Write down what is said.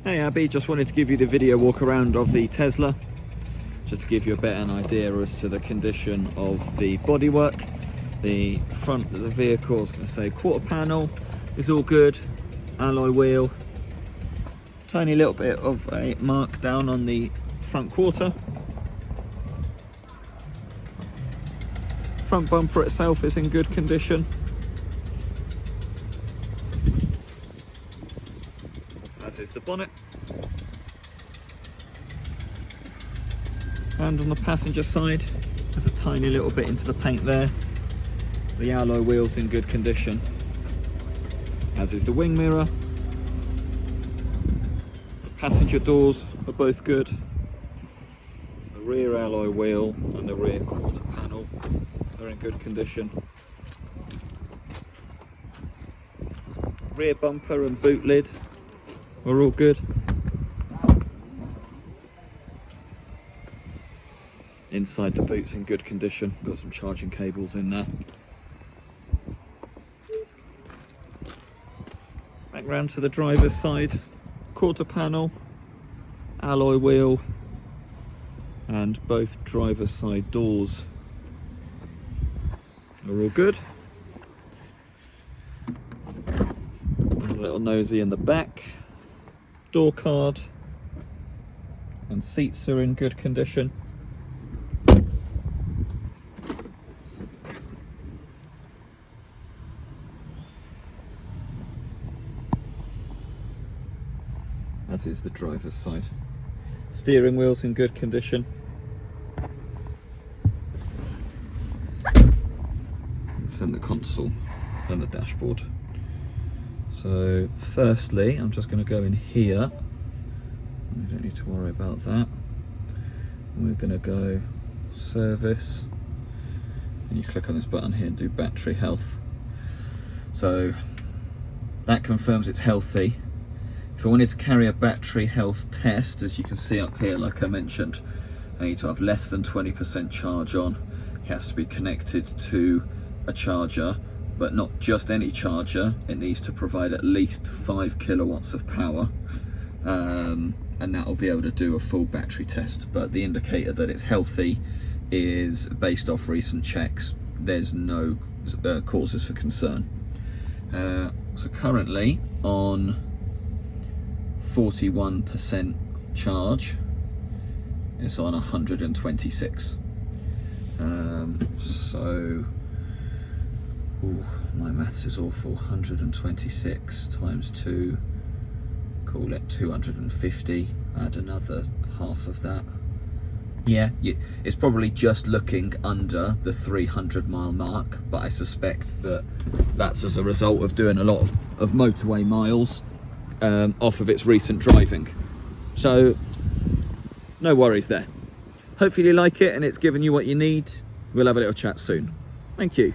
Hey Abby, just wanted to give you the video walk around of the Tesla, just to give you a bit of an idea as to the condition of the bodywork. The front of the vehicle, I was going to say quarter panel is all good, alloy wheel, tiny little bit of a mark down on the front quarter. Front bumper itself is in good condition. As is the bonnet. And on the passenger side, there's a tiny little bit into the paint there. The alloy wheel's in good condition, as is the wing mirror. The passenger doors are both good. The rear alloy wheel and the rear quarter panel are in good condition. Rear bumper and boot lid are all good. Inside the boot's in good condition, got some charging cables in there. Back round to the driver's side, quarter panel, alloy wheel, and both driver's side doors are all good. A little nosy in the back. Door card and seats are in good condition. As is the driver's side. Steering wheel's in good condition. And center console and the dashboard. So firstly, I'm just going to go in here. We don't need to worry about that. We're going to go service, and you click on this button here and do battery health. So that confirms it's healthy. If I wanted to carry a battery health test, as you can see up here, like I mentioned, I need to have less than 20% charge on. It has to be connected to a charger, but not just any charger. It needs to provide at least 5 kilowatts of power, and that will be able to do a full battery test. But the indicator that it's healthy is based off recent checks. There's no causes for concern. So currently on 41% charge, it's on 126. So ooh, my maths is awful. 126 times 2, call it 250, add another half of that. Yeah, it's probably just looking under the 300 mile mark, but I suspect that that's as a result of doing a lot of motorway miles off of its recent driving. So no worries there. Hopefully you like it and it's given you what you need. We'll have a little chat soon. Thank you.